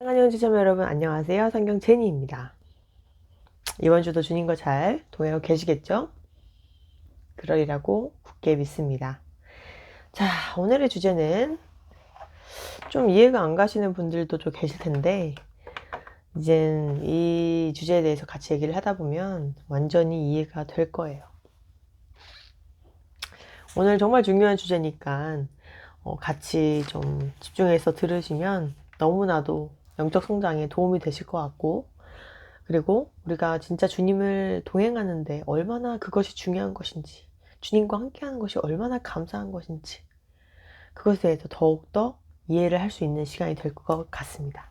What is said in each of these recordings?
사랑하는 시청자 여러분, 안녕하세요. 성경 제니입니다. 이번 주도 주님과 잘 동행하고 계시겠죠? 그러리라고 굳게 믿습니다. 자, 오늘의 주제는 좀 이해가 안 가시는 분들도 좀 계실 텐데, 이젠 이 주제에 대해서 같이 얘기를 하다 보면 완전히 이해가 될 거예요. 오늘 정말 중요한 주제니까 같이 좀 집중해서 들으시면 너무나도 영적 성장에 도움이 되실 것 같고, 그리고 우리가 진짜 주님을 동행하는데 얼마나 그것이 중요한 것인지, 주님과 함께하는 것이 얼마나 감사한 것인지, 그것에 대해서 더욱더 이해를 할 수 있는 시간이 될 것 같습니다.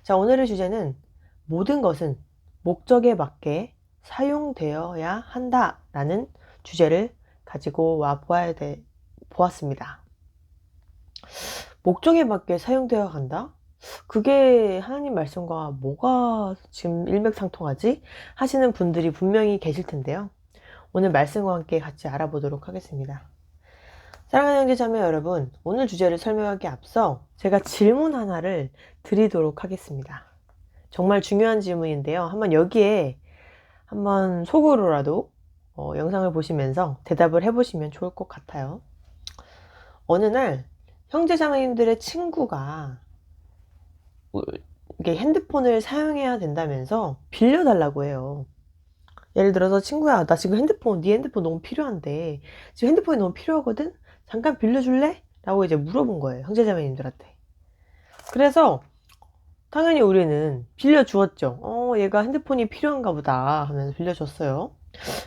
자, 오늘의 주제는 모든 것은 목적에 맞게 사용되어야 한다라는 주제를 가지고 보았습니다. 목적에 맞게 사용되어 간다? 그게 하나님 말씀과 뭐가 지금 일맥상통하지? 하시는 분들이 분명히 계실 텐데요. 오늘 말씀과 함께 같이 알아보도록 하겠습니다. 사랑하는 형제 자매 여러분, 오늘 주제를 설명하기 앞서 제가 질문 하나를 드리도록 하겠습니다. 정말 중요한 질문인데요. 한번 여기에 한번 속으로라도 영상을 보시면서 대답을 해보시면 좋을 것 같아요. 어느 날 형제 자매님들의 친구가 이게 핸드폰을 사용해야 된다면서 빌려달라고 해요. 예를 들어서 친구야, 나 지금 네 핸드폰 너무 필요한데 지금 핸드폰이 너무 필요하거든? 잠깐 빌려줄래? 라고 이제 물어본 거예요, 형제자매님들한테. 그래서 당연히 우리는 빌려주었죠. 얘가 핸드폰이 필요한가 보다 하면서 빌려줬어요.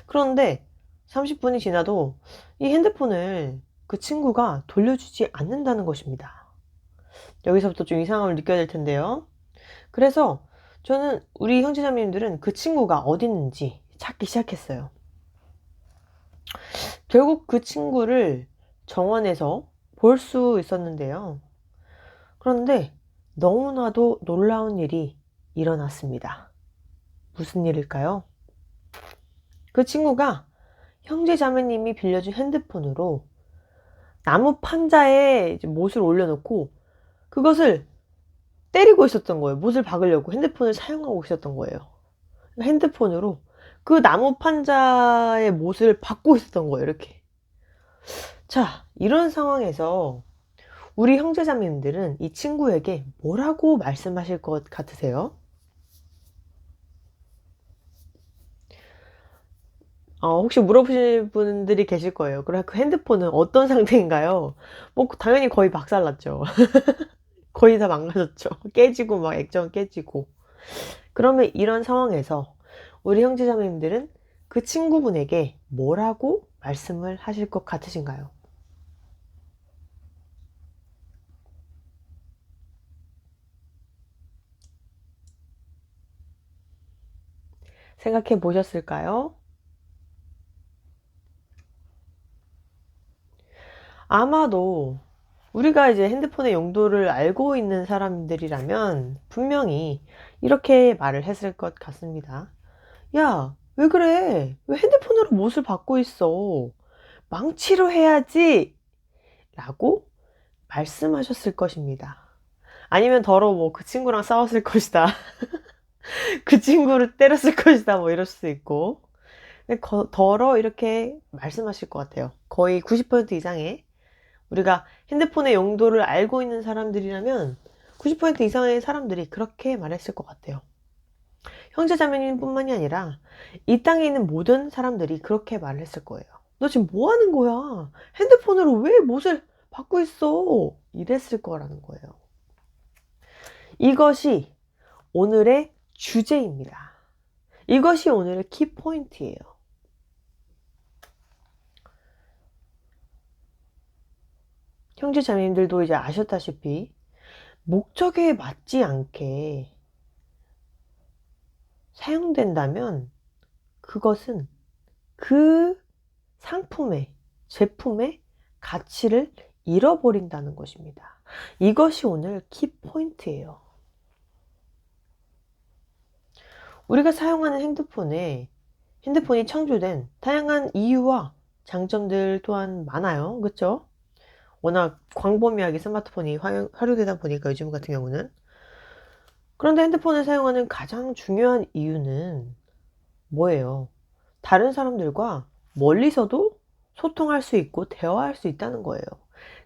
그런데 30분이 지나도 이 핸드폰을 그 친구가 돌려주지 않는다는 것입니다. 여기서부터 좀 이상함을 느껴야 될 텐데요. 그래서 저는 우리 형제자매님들은 그 친구가 어디 있는지 찾기 시작했어요. 결국 그 친구를 정원에서 볼 수 있었는데요. 그런데 너무나도 놀라운 일이 일어났습니다. 무슨 일일까요? 그 친구가 형제자매님이 빌려준 핸드폰으로 나무 판자에 못을 올려놓고 그것을 때리고 있었던 거예요. 못을 박으려고 핸드폰을 사용하고 있었던 거예요. 핸드폰으로 그 나무 판자의 못을 박고 있었던 거예요, 이렇게. 자, 이런 상황에서 우리 형제자매님들은 이 친구에게 뭐라고 말씀하실 것 같으세요? 혹시 물어보실 분들이 계실 거예요. 그럼 그 핸드폰은 어떤 상태인가요? 뭐 당연히 거의 박살났죠. 거의 다 망가졌죠. 깨지고 막 액정 깨지고. 그러면 이런 상황에서 우리 형제자매님들은 그 친구분에게 뭐라고 말씀을 하실 것 같으신가요? 생각해 보셨을까요? 아마도 우리가 이제 핸드폰의 용도를 알고 있는 사람들이라면 분명히 이렇게 말을 했을 것 같습니다. 야, 왜 그래? 왜 핸드폰으로 못을 받고 있어? 망치로 해야지! 라고 말씀하셨을 것입니다. 아니면 더러 뭐 그 친구랑 싸웠을 것이다. 그 친구를 때렸을 것이다. 뭐 이럴 수도 있고. 더러 이렇게 말씀하실 것 같아요. 거의 90% 이상의 우리가 핸드폰의 용도를 알고 있는 사람들이라면 90% 이상의 사람들이 그렇게 말했을 것 같아요. 형제자매님 뿐만이 아니라 이 땅에 있는 모든 사람들이 그렇게 말을 했을 거예요. 너 지금 뭐 하는 거야? 핸드폰으로 왜 못을 받고 있어? 이랬을 거라는 거예요. 이것이 오늘의 주제입니다. 이것이 오늘의 키포인트예요. 형제자매님들도 이제 아셨다시피 목적에 맞지 않게 사용된다면 그것은 그 상품의, 제품의 가치를 잃어버린다는 것입니다. 이것이 오늘 키포인트예요. 우리가 사용하는 핸드폰이 창조된 다양한 이유와 장점들 또한 많아요. 그쵸? 워낙 광범위하게 스마트폰이 활용되다 보니까 요즘 같은 경우는. 그런데 핸드폰을 사용하는 가장 중요한 이유는 뭐예요? 다른 사람들과 멀리서도 소통할 수 있고 대화할 수 있다는 거예요.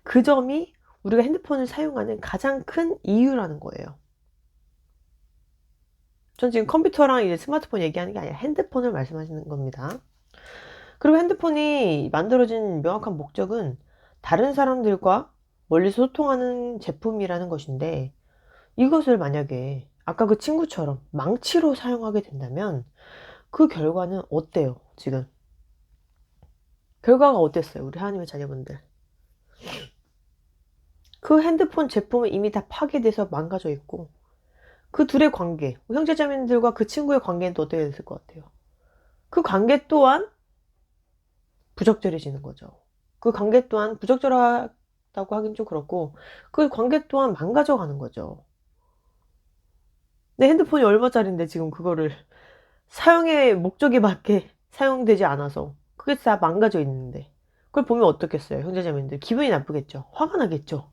그 점이 우리가 핸드폰을 사용하는 가장 큰 이유라는 거예요. 전 지금 컴퓨터랑 이제 스마트폰 얘기하는 게 아니라 핸드폰을 말씀하시는 겁니다. 그리고 핸드폰이 만들어진 명확한 목적은 다른 사람들과 멀리서 소통하는 제품이라는 것인데, 이것을 만약에 아까 그 친구처럼 망치로 사용하게 된다면 그 결과는 어때요? 지금 결과가 어땠어요? 우리 하나님의 자녀분들, 그 핸드폰 제품은 이미 다 파괴돼서 망가져 있고, 그 둘의 관계, 형제자매들과 그 친구의 관계는 또 어떻게 됐을 것 같아요? 그 관계 또한 부적절해지는 거죠. 그 관계 또한 부적절하다고 하긴 좀 그렇고, 그 관계 또한 망가져가는 거죠. 내 핸드폰이 얼마짜린데 지금 그거를 사용의 목적에 맞게 사용되지 않아서 그게 다 망가져 있는데, 그걸 보면 어떻겠어요? 형제자매들 기분이 나쁘겠죠. 화가 나겠죠.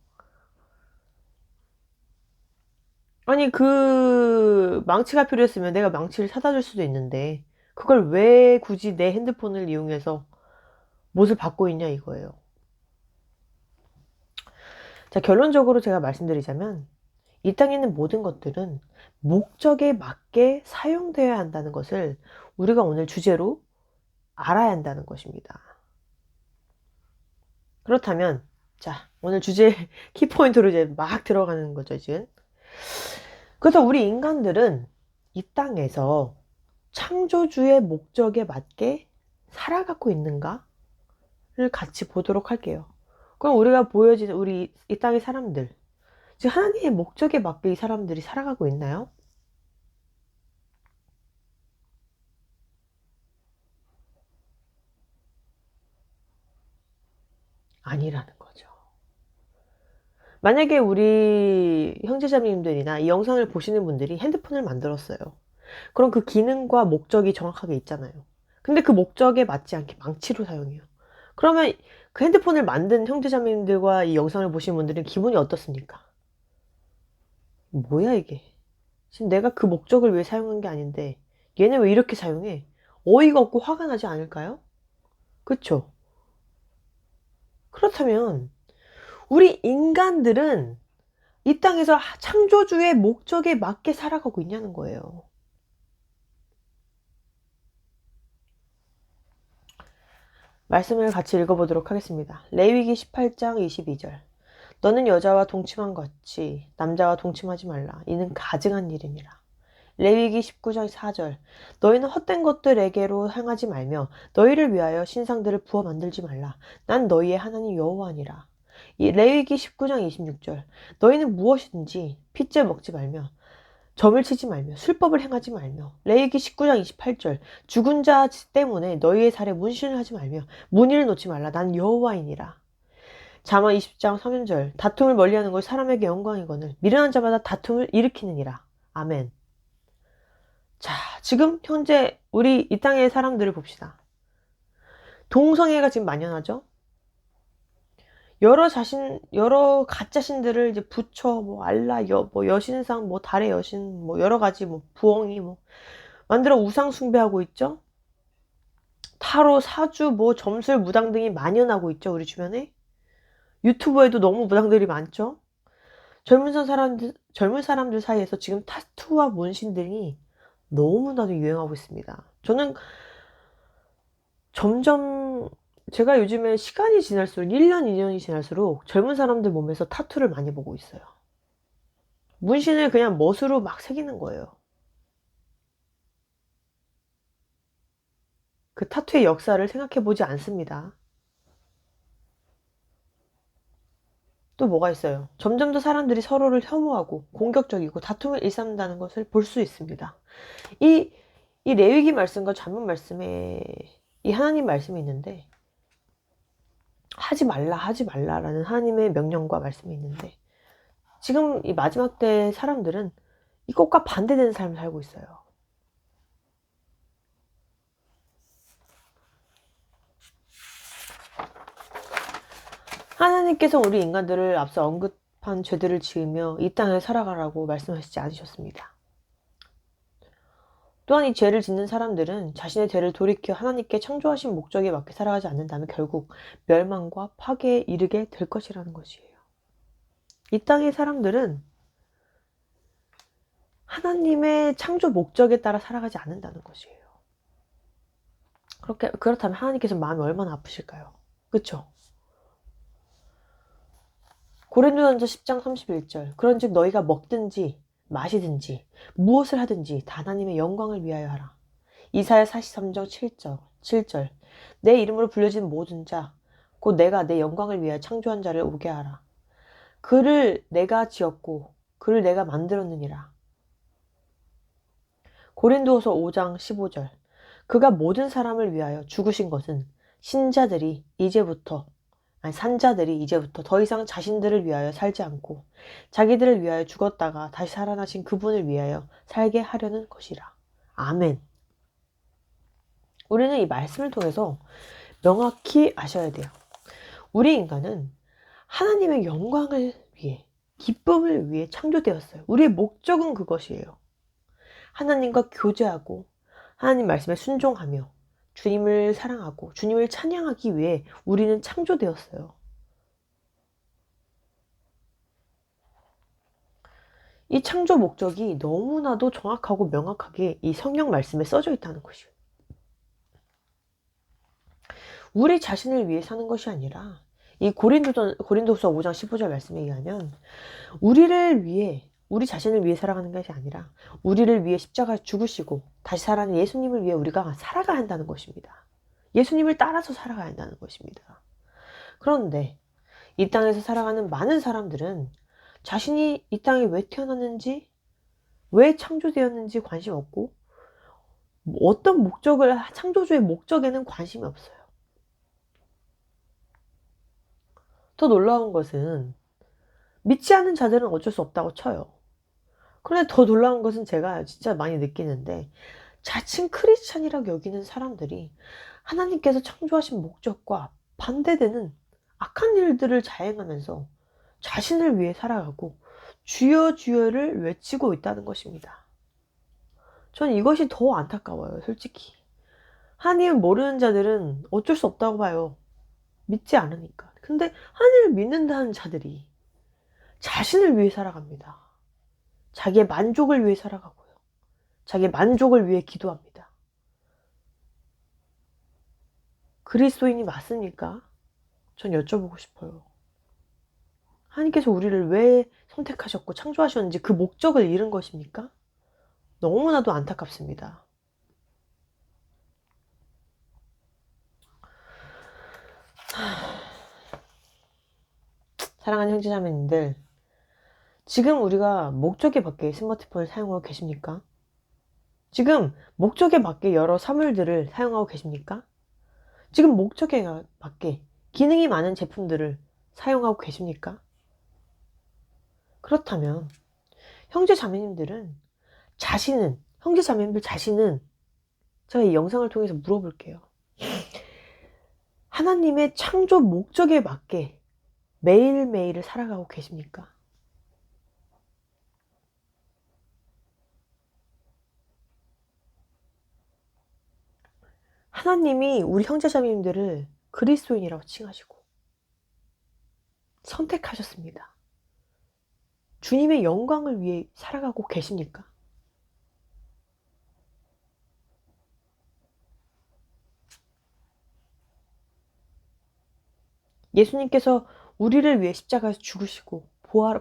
아니, 그 망치가 필요했으면 내가 망치를 사다 줄 수도 있는데 그걸 왜 굳이 내 핸드폰을 이용해서 못을 받고 있냐 이거예요. 자, 결론적으로 제가 말씀드리자면 이 땅에 있는 모든 것들은 목적에 맞게 사용되어야 한다는 것을 우리가 오늘 주제로 알아야 한다는 것입니다. 그렇다면, 자, 오늘 주제 키포인트로 이제 막 들어가는 거죠, 지금. 그래서 우리 인간들은 이 땅에서 창조주의 목적에 맞게 살아가고 있는가를 같이 보도록 할게요. 그럼 우리가 보여진 우리 이 땅의 사람들, 즉 하나님의 목적에 맞게 이 사람들이 살아가고 있나요? 아니라는 거죠. 만약에 우리 형제자매님들이나 이 영상을 보시는 분들이 핸드폰을 만들었어요. 그럼 그 기능과 목적이 정확하게 있잖아요. 근데 그 목적에 맞지 않게 망치로 사용해요. 그러면 그 핸드폰을 만든 형제자매님들과 이 영상을 보시는 분들은 기분이 어떻습니까? 뭐야 이게? 지금 내가 그 목적을 위해 사용한 게 아닌데 얘네 왜 이렇게 사용해? 어이가 없고 화가 나지 않을까요? 그쵸? 그렇다면 우리 인간들은 이 땅에서 창조주의 목적에 맞게 살아가고 있냐는 거예요. 말씀을 같이 읽어보도록 하겠습니다. 레위기 18장 22절. 너는 여자와 동침한 것이 남자와 동침하지 말라. 이는 가증한 일이니라. 레위기 19장 4절. 너희는 헛된 것들에게로 향하지 말며 너희를 위하여 신상들을 부어 만들지 말라. 난 너희의 하나님 여호와니라. 이 레위기 19장 26절. 너희는 무엇이든지 핏째 먹지 말며 점을 치지 말며 술법을 행하지 말며. 레위기 19장 28절. 죽은 자 때문에 너희의 살에 문신을 하지 말며 문의를 놓지 말라. 난 여호와이니라. 잠언 20장 3절. 다툼을 멀리하는 것 사람에게 영광이거늘 미련한 자마다 다툼을 일으키느니라. 아멘. 자, 지금 현재 우리 이 땅의 사람들을 봅시다. 동성애가 지금 만연하죠? 여러 가짜신들을 이제 부처, 뭐, 알라, 뭐, 여신상, 뭐, 달의 여신, 뭐, 여러 가지, 뭐, 부엉이, 뭐, 만들어 우상숭배하고 있죠? 타로, 사주, 뭐, 점술, 무당 등이 만연하고 있죠, 우리 주변에? 유튜브에도 너무 무당들이 많죠? 젊은 사람들 사이에서 지금 타투와 문신 등이 너무나도 유행하고 있습니다. 저는 점점 제가 요즘에 시간이 지날수록 1년, 2년이 지날수록 젊은 사람들 몸에서 타투를 많이 보고 있어요. 문신을 그냥 멋으로 막 새기는 거예요. 그 타투의 역사를 생각해 보지 않습니다. 또 뭐가 있어요? 점점 더 사람들이 서로를 혐오하고 공격적이고 다툼을 일삼는다는 것을 볼 수 있습니다. 이, 이 레위기 말씀과 잠언 말씀에 이 하나님 말씀이 있는데, 하지 말라, 하지 말라라는 하나님의 명령과 말씀이 있는데, 지금 이 마지막 때 사람들은 이것과 반대되는 삶을 살고 있어요. 하나님께서 우리 인간들을 앞서 죄들을 지으며 이 땅에 살아가라고 말씀하시지 않으셨습니다. 또한 이 죄를 짓는 사람들은 자신의 죄를 돌이켜 하나님께 창조하신 목적에 맞게 살아가지 않는다면 결국 멸망과 파괴에 이르게 될 것이라는 것이에요. 이 땅의 사람들은 하나님의 창조 목적에 따라 살아가지 않는다는 것이에요. 그렇다면 하나님께서 마음이 얼마나 아프실까요? 그쵸? 고린도전서 10장 31절 그런즉 너희가 먹든지 마시든지 무엇을 하든지 다 하나님의 영광을 위하여 하라. 이사야 43장 7절 내 이름으로 불려진 모든 자 곧 내가 내 영광을 위하여 창조한 자를 오게 하라. 그를 내가 지었고 그를 내가 만들었느니라. 고린도후서 5장 15절 그가 모든 사람을 위하여 죽으신 것은 산자들이 이제부터 더 이상 자신들을 위하여 살지 않고 자기들을 위하여 죽었다가 다시 살아나신 그분을 위하여 살게 하려는 것이라. 아멘. 우리는 이 말씀을 통해서 명확히 아셔야 돼요. 우리 인간은 하나님의 영광을 위해, 기쁨을 위해 창조되었어요. 우리의 목적은 그것이에요. 하나님과 교제하고 하나님 말씀에 순종하며 주님을 사랑하고 주님을 찬양하기 위해 우리는 창조되었어요. 이 창조 목적이 너무나도 정확하고 명확하게 이 성경 말씀에 써져 있다는 것이에요. 우리 자신을 위해 사는 것이 아니라 이 고린도후서 5장 15절 말씀에 의하면 우리를 위해, 우리 자신을 위해 살아가는 것이 아니라 우리를 위해 십자가에 죽으시고 다시 살아나는 예수님을 위해 우리가 살아가야 한다는 것입니다. 예수님을 따라서 살아가야 한다는 것입니다. 그런데 이 땅에서 살아가는 많은 사람들은 자신이 이 땅에 왜 태어났는지, 왜 창조되었는지 관심 없고 어떤 창조주의 목적에는 관심이 없어요. 더 놀라운 것은 믿지 않는 자들은 어쩔 수 없다고 쳐요. 그런데 더 놀라운 것은 제가 진짜 많이 느끼는데 자칭 크리스찬이라고 여기는 사람들이 하나님께서 창조하신 목적과 반대되는 악한 일들을 자행하면서 자신을 위해 살아가고 주여 주여를 외치고 있다는 것입니다. 전 이것이 더 안타까워요, 솔직히. 하나님을 모르는 자들은 어쩔 수 없다고 봐요. 믿지 않으니까. 근데 하나님을 믿는다는 자들이 자신을 위해 살아갑니다. 자기의 만족을 위해 살아가고요. 자기의 만족을 위해 기도합니다. 그리스도인이 맞습니까? 전 여쭤보고 싶어요. 하나님께서 우리를 왜 선택하셨고 창조하셨는지 그 목적을 잃은 것입니까? 너무나도 안타깝습니다. 사랑하는 형제자매님들, 지금 우리가 목적에 맞게 스마트폰을 사용하고 계십니까? 지금 목적에 맞게 여러 사물들을 사용하고 계십니까? 지금 목적에 맞게 기능이 많은 제품들을 사용하고 계십니까? 그렇다면 형제자매님들 자신은 제가 이 영상을 통해서 물어볼게요. 하나님의 창조 목적에 맞게 매일매일을 살아가고 계십니까? 하나님이 우리 형제자매님들을 그리스도인이라고 칭하시고 선택하셨습니다. 주님의 영광을 위해 살아가고 계십니까? 예수님께서 우리를 위해 십자가에서 죽으시고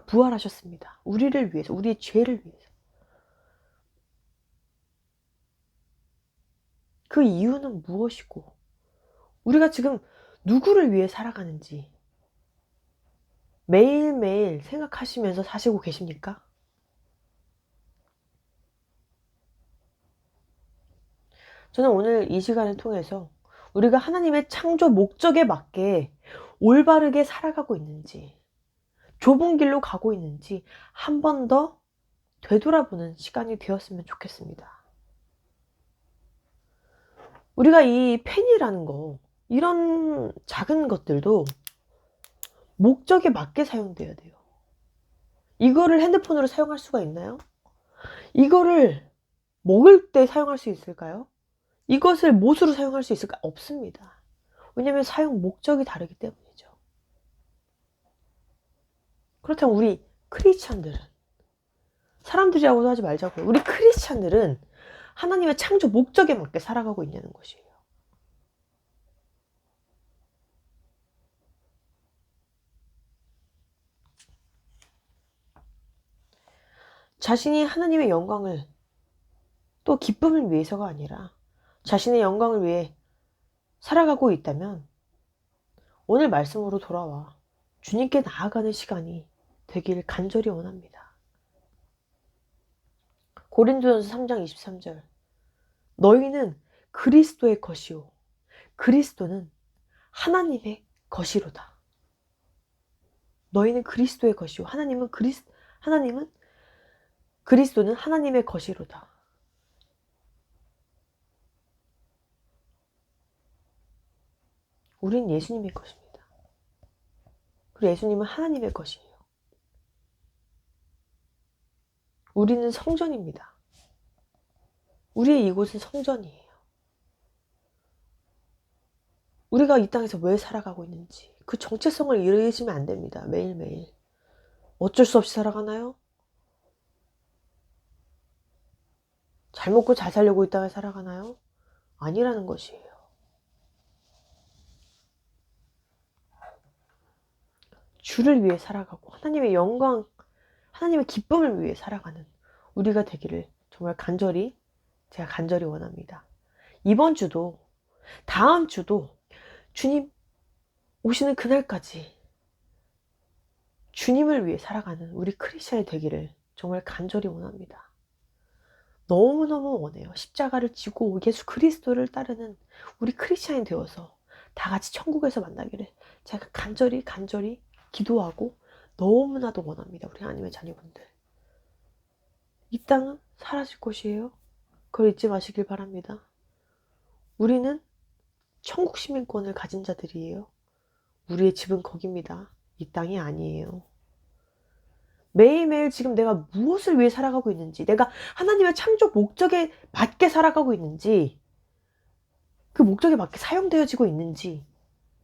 부활하셨습니다. 우리를 위해서, 우리의 죄를 위해서. 그 이유는 무엇이고 우리가 지금 누구를 위해 살아가는지 매일매일 생각하시면서 사시고 계십니까? 저는 오늘 이 시간을 통해서 우리가 하나님의 창조 목적에 맞게 올바르게 살아가고 있는지, 좁은 길로 가고 있는지 한 번 더 되돌아보는 시간이 되었으면 좋겠습니다. 우리가 이 펜이라는 거, 이런 작은 것들도 목적에 맞게 사용돼야 돼요. 이거를 핸드폰으로 사용할 수가 있나요? 이거를 먹을 때 사용할 수 있을까요? 이것을 못으로 사용할 수 있을까? 없습니다. 왜냐하면 사용 목적이 다르기 때문이죠. 그렇다면 우리 크리스찬들은, 사람들이라고도 하지 말자고요. 우리 크리스찬들은 하나님의 창조 목적에 맞게 살아가고 있냐는 것이에요. 자신이 하나님의 영광을, 또 기쁨을 위해서가 아니라 자신의 영광을 위해 살아가고 있다면 오늘 말씀으로 돌아와 주님께 나아가는 시간이 되기를 간절히 원합니다. 고린도전서 3장 23절, 너희는 그리스도의 것이요 그리스도는 하나님의 것이로다. 너희는 그리스도의 것이요 하나님은 그리스도는 하나님의 것이로다. 우린 예수님의 것입니다. 그리고 예수님은 하나님의 것이에요. 우리는 성전입니다. 우리의 이곳은 성전이에요. 우리가 이 땅에서 왜 살아가고 있는지 그 정체성을 잃으시면 안 됩니다. 매일매일. 어쩔 수 없이 살아가나요? 잘 먹고 잘 살려고 이 땅에 살아가나요? 아니라는 것이에요. 주를 위해 살아가고 하나님의 영광, 하나님의 기쁨을 위해 살아가는 우리가 되기를 정말 제가 간절히 원합니다. 이번 주도, 다음 주도 주님 오시는 그날까지 주님을 위해 살아가는 우리 크리스찬이 되기를 정말 간절히 원합니다. 너무너무 원해요. 십자가를 지고 예수 그리스도를 따르는 우리 크리스찬이 되어서 다 같이 천국에서 만나기를 제가 간절히 기도하고 너무나도 원합니다. 우리 하나님의 자녀분들. 이 땅은 사라질 곳이에요. 그걸 잊지 마시길 바랍니다. 우리는 천국 시민권을 가진 자들이에요. 우리의 집은 거기입니다. 이 땅이 아니에요. 매일매일 지금 내가 무엇을 위해 살아가고 있는지, 내가 하나님의 창조 목적에 맞게 살아가고 있는지, 그 목적에 맞게 사용되어지고 있는지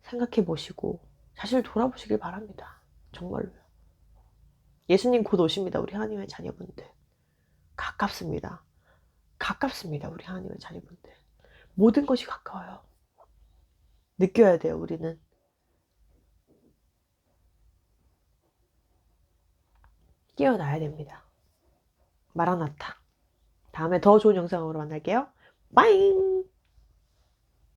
생각해 보시고 자신을 돌아보시길 바랍니다. 정말로요. 예수님 곧 오십니다. 우리 하나님의 자녀분들. 가깝습니다. 가깝습니다. 우리 하나님의 자녀분들. 모든 것이 가까워요. 느껴야 돼요. 우리는. 깨어나야 됩니다. 마라나타. 다음에 더 좋은 영상으로 만날게요. 빠잉!